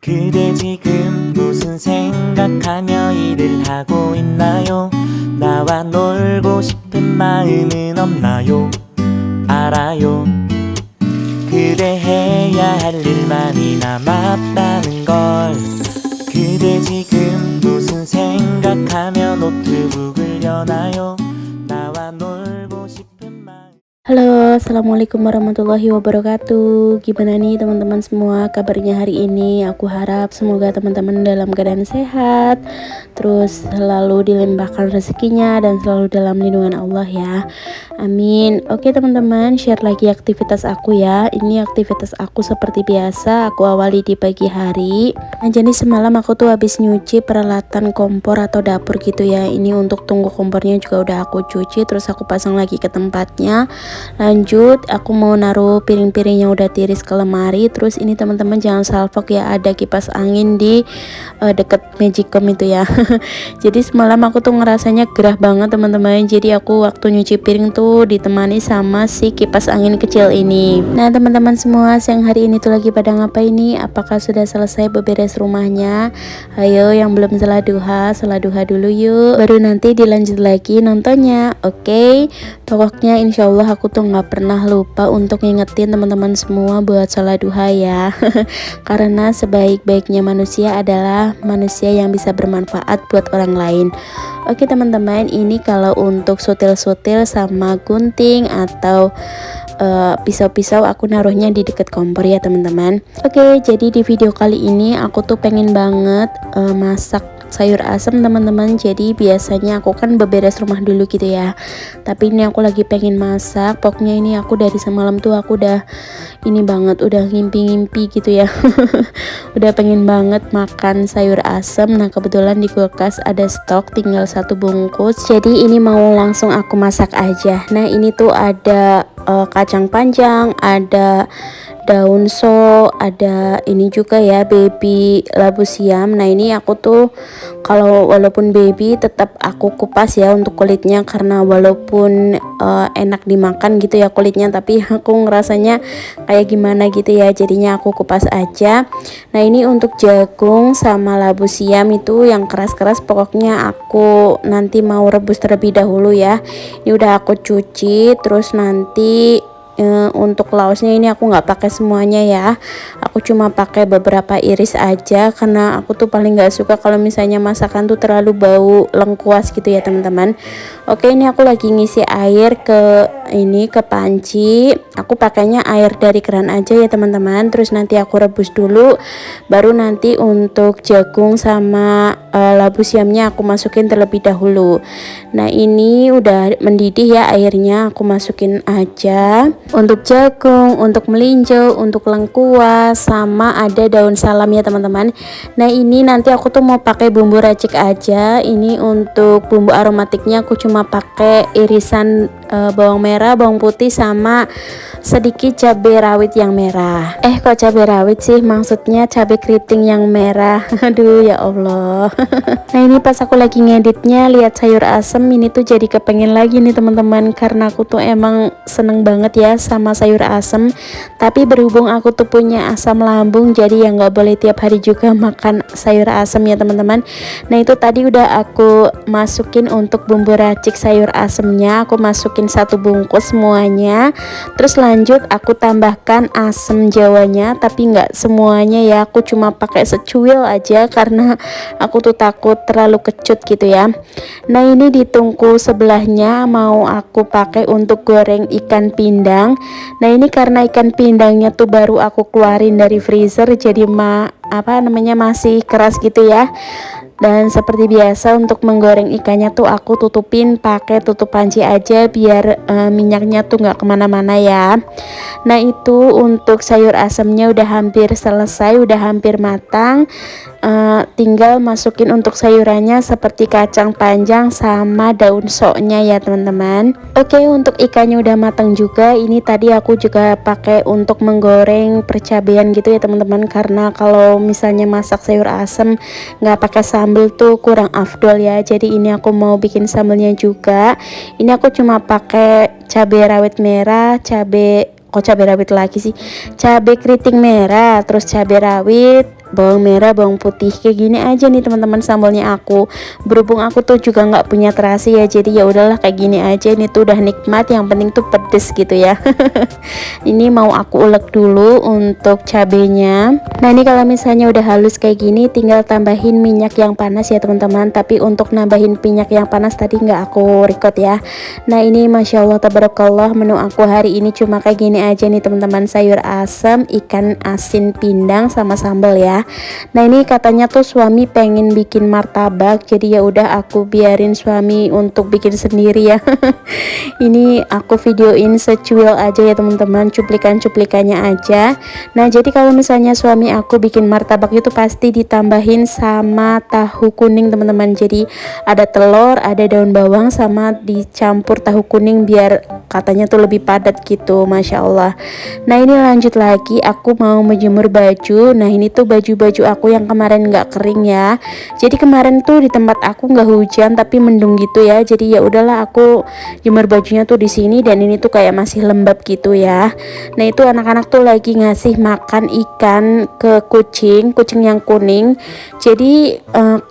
그대 지금 무슨 생각하며 일을 하고 있나요? 나와 놀고 싶은 마음은 없나요? 알아요. 그대 해야 할 일 많이 남았다는 걸. 그대 지금 무슨 생각하며 노트북을 여나요? 나와 놀고 싶은 마음. Halo, assalamualaikum warahmatullahi wabarakatuh. Gimana nih teman-teman semua kabarnya hari ini? Aku harap semoga teman-teman dalam keadaan sehat, terus selalu dilimpahkan rezekinya dan selalu dalam lindungan Allah ya. Amin. Oke teman-teman, share lagi aktivitas aku ya. Ini aktivitas aku seperti biasa, aku awali di pagi hari. Nah, jadi semalam aku tuh habis nyuci peralatan kompor atau dapur gitu ya. Ini untuk tungku kompornya juga udah aku cuci, terus aku pasang lagi ke tempatnya. Lanjut aku mau naruh piring-piring yang udah tiris ke lemari. Terus ini teman-teman jangan salfok ya, ada kipas angin di deket magicom itu ya. Jadi semalam aku tuh ngerasanya gerah banget teman-teman. Jadi aku waktu nyuci piring tuh ditemani sama si kipas angin kecil ini. Nah teman-teman semua, siang hari ini tuh lagi pada ngapain nih? Apakah sudah selesai beberes rumahnya? Ayo yang belum salat duha dulu yuk, baru nanti dilanjut lagi nontonnya. Oke, pokoknya insyaallah aku tuh nggak pernah lupa untuk ngingetin teman-teman semua buat sholat duha ya. Karena sebaik-baiknya manusia adalah manusia yang bisa bermanfaat buat orang lain. Oke teman-teman, ini kalau untuk sutil-sutil sama gunting atau pisau-pisau aku naruhnya di dekat kompor ya teman-teman. Oke, jadi di video kali ini aku tuh pengen banget masak sayur asem teman-teman. Jadi biasanya aku kan beberes rumah dulu gitu ya, tapi ini aku lagi pengen masak. Pokoknya ini aku dari semalam tuh aku udah ini banget, udah ngimpi-ngimpi gitu ya. Udah pengen banget makan sayur asem. Nah kebetulan di kulkas ada stok tinggal 1 bungkus, jadi ini mau langsung aku masak aja. Nah ini tuh ada kacang panjang, ada daun so, ada ini juga ya baby labu siam. Nah ini aku tuh kalau walaupun baby tetap aku kupas ya untuk kulitnya, karena walaupun enak dimakan gitu ya kulitnya, tapi aku ngerasanya kayak gimana gitu ya, jadinya aku kupas aja. Nah ini untuk jagung sama labu siam itu yang keras-keras, pokoknya aku nanti mau rebus terlebih dahulu ya. Ini udah aku cuci, terus nanti untuk laosnya ini aku nggak pakai semuanya ya, aku cuma pakai beberapa iris aja, karena aku tuh paling nggak suka kalau misalnya masakan tuh terlalu bau lengkuas gitu ya teman-teman. Oke, ini aku lagi ngisi air ke panci. Aku pakainya air dari keran aja ya teman-teman. Terus nanti aku rebus dulu, baru nanti untuk jagung sama labu siamnya aku masukin terlebih dahulu. Nah ini udah mendidih ya airnya, aku masukin aja. Untuk jagung, untuk melinjo, untuk lengkuas, sama ada daun salam ya teman-teman. Nah ini nanti aku tuh mau pakai bumbu racik aja. Ini untuk bumbu aromatiknya aku cuma pakai irisan bawang merah, bawang putih, sama sedikit cabai rawit yang merah. Kok cabai rawit sih, maksudnya cabai keriting yang merah. Aduh ya Allah. Nah ini pas aku lagi ngeditnya lihat sayur asem ini tuh jadi kepengen lagi nih teman-teman, karena aku tuh emang seneng banget ya sama sayur asem. Tapi berhubung aku tuh punya asam lambung, jadi ya nggak boleh tiap hari juga makan sayur asem ya teman-teman. Nah itu tadi udah aku masukin untuk bumbu racik sayur asemnya, aku masukin 1 bungkus semuanya. Terus lanjut aku tambahkan asam jawanya, tapi nggak semuanya ya, aku cuma pakai secuil aja karena aku tuh takut terlalu kecut gitu ya. Nah ini di tungku sebelahnya mau aku pakai untuk goreng ikan pindang. Nah ini karena ikan pindangnya tuh baru aku keluarin dari freezer, jadi masih keras gitu ya. Dan seperti biasa untuk menggoreng ikannya tuh aku tutupin pakai tutup panci aja biar minyaknya tuh nggak kemana-mana ya. Nah itu untuk sayur asemnya udah hampir selesai, udah hampir matang. Tinggal masukin untuk sayurannya seperti kacang panjang sama daun soknya ya teman-teman. Oke, untuk ikannya udah matang juga. Ini tadi aku juga pakai untuk menggoreng percabean gitu ya teman-teman, karena kalau misalnya masak sayur asem nggak pakai sambal tuh kurang afdol ya. Jadi ini aku mau bikin sambelnya juga. Ini aku cuma pakai cabai rawit merah, cabai keriting merah, terus cabai rawit, bawang merah, bawang putih, kayak gini aja nih teman-teman sambalnya aku. Berhubung aku tuh juga nggak punya terasi ya, jadi ya udahlah kayak gini aja. Ini tuh udah nikmat, yang penting tuh pedes gitu ya. Ini mau aku ulek dulu untuk cabenya. Nah ini kalau misalnya udah halus kayak gini, tinggal tambahin minyak yang panas ya teman-teman. Tapi untuk nambahin minyak yang panas tadi nggak aku record ya. Nah ini masya Allah tabarakallah, menu aku hari ini cuma kayak gini aja nih teman-teman. Sayur asam, ikan asin pindang sama sambal ya. Nah ini katanya tuh suami pengen bikin martabak, jadi ya udah aku biarin suami untuk bikin sendiri ya. Ini aku videoin secuil aja ya teman-teman, cuplikan-cuplikannya aja. Nah jadi kalau misalnya suami aku bikin martabak itu pasti ditambahin sama tahu kuning teman-teman. Jadi ada telur, ada daun bawang, sama dicampur tahu kuning biar katanya tuh lebih padat gitu, masya Allah. Nah ini lanjut lagi, aku mau menjemur baju. Nah ini tuh baju-baju aku yang kemarin nggak kering ya. Jadi kemarin tuh di tempat aku nggak hujan tapi mendung gitu ya. Jadi ya udahlah aku jemur bajunya tuh di sini, dan ini tuh kayak masih lembab gitu ya. Nah itu anak-anak tuh lagi ngasih makan ikan ke kucing yang kuning. Jadi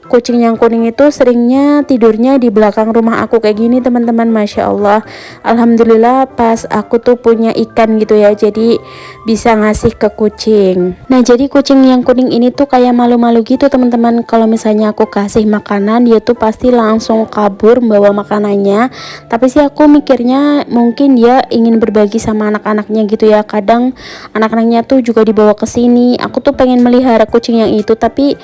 kucing yang kuning itu seringnya tidurnya di belakang rumah aku kayak gini teman-teman, masya Allah. Alhamdulillah pas aku tuh punya ikan gitu ya, jadi bisa ngasih ke kucing. Nah jadi kucing yang kuning ini tuh kayak malu-malu gitu teman-teman. Kalau misalnya aku kasih makanan, dia tuh pasti langsung kabur membawa makanannya. Tapi sih aku mikirnya mungkin dia ingin berbagi sama anak-anaknya gitu ya. Kadang anak-anaknya tuh juga dibawa ke sini. Aku tuh pengen melihara kucing yang itu, tapi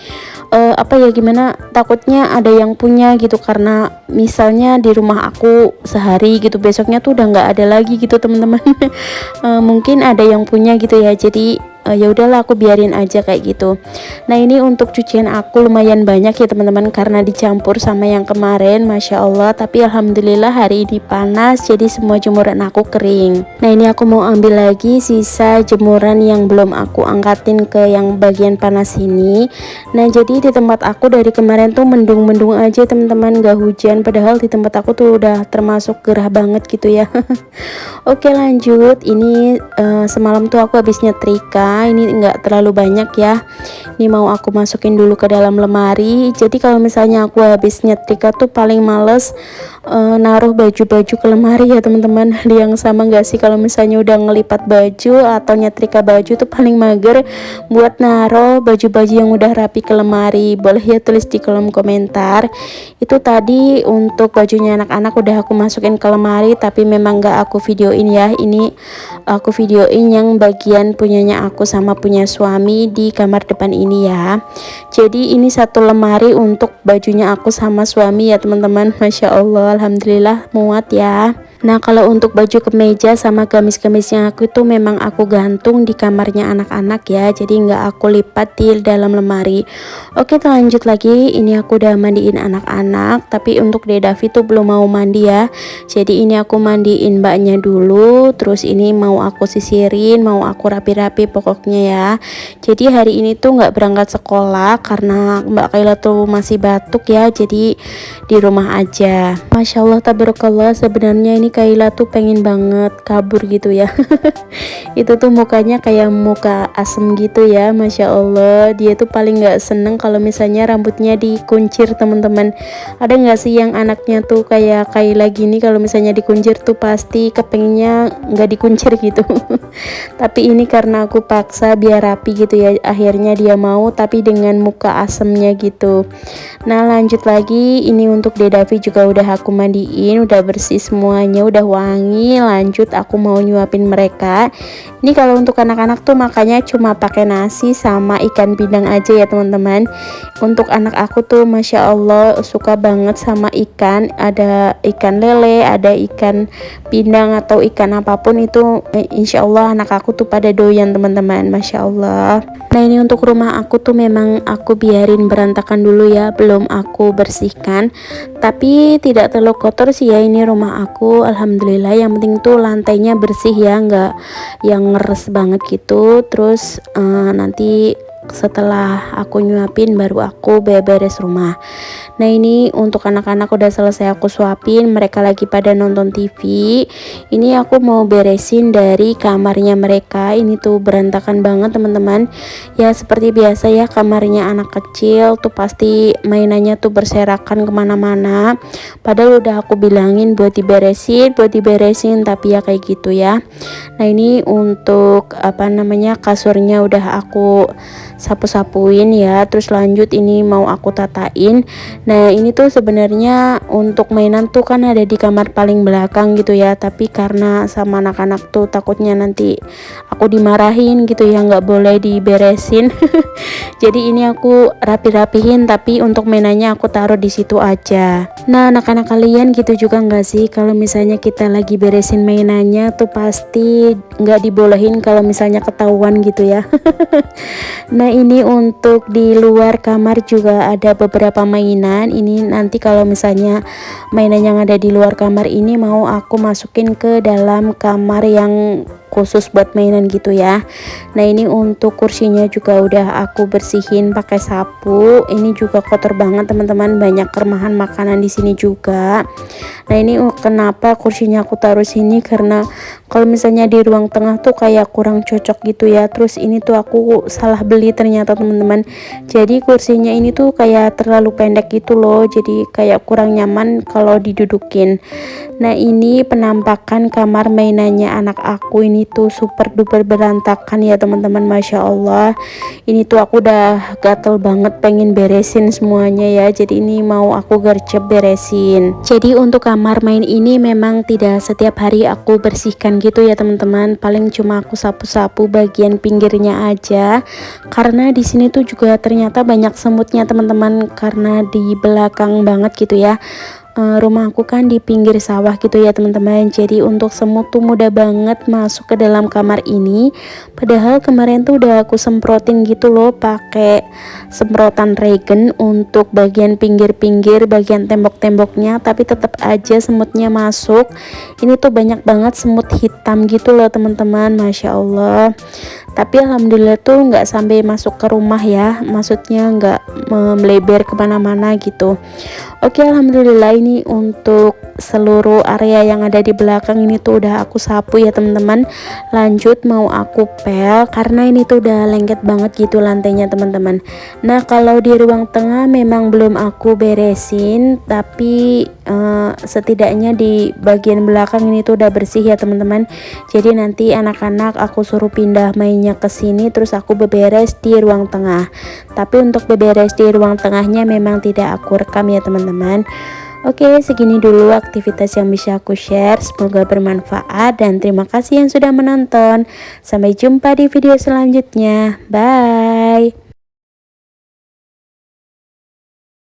apa ya, gimana, takutnya ada yang punya gitu, karena misalnya di rumah aku sehari gitu, besoknya tuh udah nggak ada lagi gitu teman-teman. Mungkin ada yang punya gitu ya, jadi ya udahlah aku biarin aja kayak gitu. Nah ini untuk cucian aku lumayan banyak ya teman-teman, karena dicampur sama yang kemarin, masya Allah. Tapi alhamdulillah hari ini panas, jadi semua jemuran aku kering. Nah ini aku mau ambil lagi sisa jemuran yang belum aku angkatin ke yang bagian panas ini. Nah jadi di tempat aku dari kemarin tuh mendung-mendung aja teman-teman, gak hujan, padahal di tempat aku tuh udah termasuk gerah banget gitu ya. Oke lanjut, ini semalam tuh aku habis nyetrika. Ini enggak terlalu banyak ya, ini mau aku masukin dulu ke dalam lemari. Jadi kalau misalnya aku habis nyetrika tuh paling males naruh baju-baju ke lemari ya teman-teman. Ada yang sama gak sih, kalau misalnya udah ngelipat baju atau nyetrika baju tuh paling mager buat naruh baju-baju yang udah rapi ke lemari? Boleh ya tulis di kolom komentar. Itu tadi untuk bajunya anak-anak udah aku masukin ke lemari, tapi memang gak aku videoin ya. Ini aku videoin yang bagian punyanya aku sama punya suami di kamar depan ini ya. Jadi ini satu lemari untuk bajunya aku sama suami ya teman-teman, masya Allah, alhamdulillah muat ya. Nah kalau untuk baju kemeja sama gamis-gamisnya aku itu memang aku gantung di kamarnya anak-anak ya, jadi nggak aku lipat di dalam lemari. Oke lanjut lagi, ini aku udah mandiin anak-anak, tapi untuk Dedavi tuh belum mau mandi ya. Jadi ini aku mandiin mbaknya dulu, terus ini mau aku sisirin, mau aku rapi-rapi pokoknya ya. Jadi hari ini tuh nggak berangkat sekolah karena Mbak Kaila tuh masih batuk ya, jadi di rumah aja. Masya Allah tabarakallah, sebenarnya ini Kaila tuh pengen banget kabur gitu ya. Itu tuh mukanya kayak muka asem gitu ya, masya Allah. Dia tuh paling nggak seneng kalau misalnya rambutnya dikuncir teman-teman. Ada nggak sih yang anaknya tuh kayak Kaila gini, kalau misalnya dikuncir tuh pasti kepengennya nggak dikuncir gitu. Tapi ini karena aku paksa biar rapi gitu ya, akhirnya dia mau, tapi dengan muka asemnya gitu. Nah lanjut lagi, ini untuk Dedavi juga udah aku mandiin, udah bersih semuanya, udah wangi. Lanjut aku mau nyuapin mereka. Ini kalau untuk anak-anak tuh makanya cuma pakai nasi sama ikan pindang aja ya teman-teman. Untuk anak aku tuh masya Allah suka banget sama ikan, ada ikan lele, ada ikan pindang atau ikan apapun itu, insya Allah anak aku tuh pada doyan teman-teman, masya Allah. Nah ini untuk rumah aku tuh memang aku biarin berantakan dulu ya, belum aku bersihkan, tapi tidak terlalu kotor sih ya ini rumah aku, alhamdulillah. Yang penting tuh lantainya bersih ya, nggak yang ngeres banget gitu. Terus nanti setelah aku nyuapin baru aku beres rumah. Nah ini untuk anak-anak udah selesai aku suapin, mereka lagi pada nonton TV. Ini aku mau beresin dari kamarnya mereka. Ini tuh berantakan banget teman-teman. Ya seperti biasa ya, kamarnya anak kecil tuh pasti mainannya tuh berserakan kemana-mana. Padahal udah aku bilangin buat diberesin, tapi ya kayak gitu ya. Nah ini untuk kasurnya udah aku sapu-sapuin ya, terus lanjut ini mau aku tatain. Nah ini tuh sebenarnya untuk mainan tuh kan ada di kamar paling belakang gitu ya, tapi karena sama anak-anak tuh takutnya nanti aku dimarahin gitu ya, nggak boleh diberesin. Jadi ini aku rapi-rapihin, tapi untuk mainannya aku taruh di situ aja. Nah anak-anak kalian gitu juga nggak sih, kalau misalnya kita lagi beresin mainannya tuh pasti nggak dibolehin kalau misalnya ketahuan gitu ya. Nah ini untuk di luar kamar juga ada beberapa mainan. Ini nanti kalau misalnya mainan yang ada di luar kamar ini mau aku masukin ke dalam kamar yang khusus buat mainan gitu ya. Nah ini untuk kursinya juga udah aku bersihin pakai sapu. Ini juga kotor banget teman-teman, banyak remahan makanan di sini juga. Nah ini kenapa kursinya aku taruh sini, karena kalau misalnya di ruang tengah tuh kayak kurang cocok gitu ya. Terus ini tuh aku salah beli ternyata teman-teman. Jadi kursinya ini tuh kayak terlalu pendek gitu loh, jadi kayak kurang nyaman kalau didudukin. Nah ini penampakan kamar mainannya anak aku, ini tuh super duper berantakan ya teman-teman. Masya Allah, ini tuh aku udah gatel banget pengen beresin semuanya ya. Jadi ini mau aku gercep beresin. Jadi untuk kamar main ini memang tidak setiap hari aku bersihkan gitu ya teman-teman, paling cuma aku sapu-sapu bagian pinggirnya aja, karena di sini tuh juga ternyata banyak semutnya teman-teman, karena di belakang banget gitu ya. Rumah aku kan di pinggir sawah gitu ya teman-teman, jadi untuk semut tuh mudah banget masuk ke dalam kamar ini. Padahal kemarin tuh udah aku semprotin gitu loh pakai semprotan regen untuk bagian pinggir-pinggir, bagian tembok-temboknya, tapi tetap aja semutnya masuk. Ini tuh banyak banget semut hitam gitu loh teman-teman, Masya Allah. Tapi alhamdulillah tuh nggak sampai masuk ke rumah ya, maksudnya nggak melebar kemana-mana gitu. Oke, alhamdulillah ini untuk seluruh area yang ada di belakang ini tuh udah aku sapu ya teman-teman. Lanjut mau aku pel karena ini tuh udah lengket banget gitu lantainya teman-teman. Nah kalau di ruang tengah memang belum aku beresin, tapi setidaknya di bagian belakang ini tuh udah bersih ya teman-teman. Jadi nanti anak-anak aku suruh pindah mainnya ke sini, terus aku beberes di ruang tengah. Tapi untuk beberes di ruang tengahnya memang tidak aku rekam ya teman-teman. Oke, segini dulu aktivitas yang bisa aku share. Semoga bermanfaat dan terima kasih yang sudah menonton. Sampai jumpa di video selanjutnya. Bye.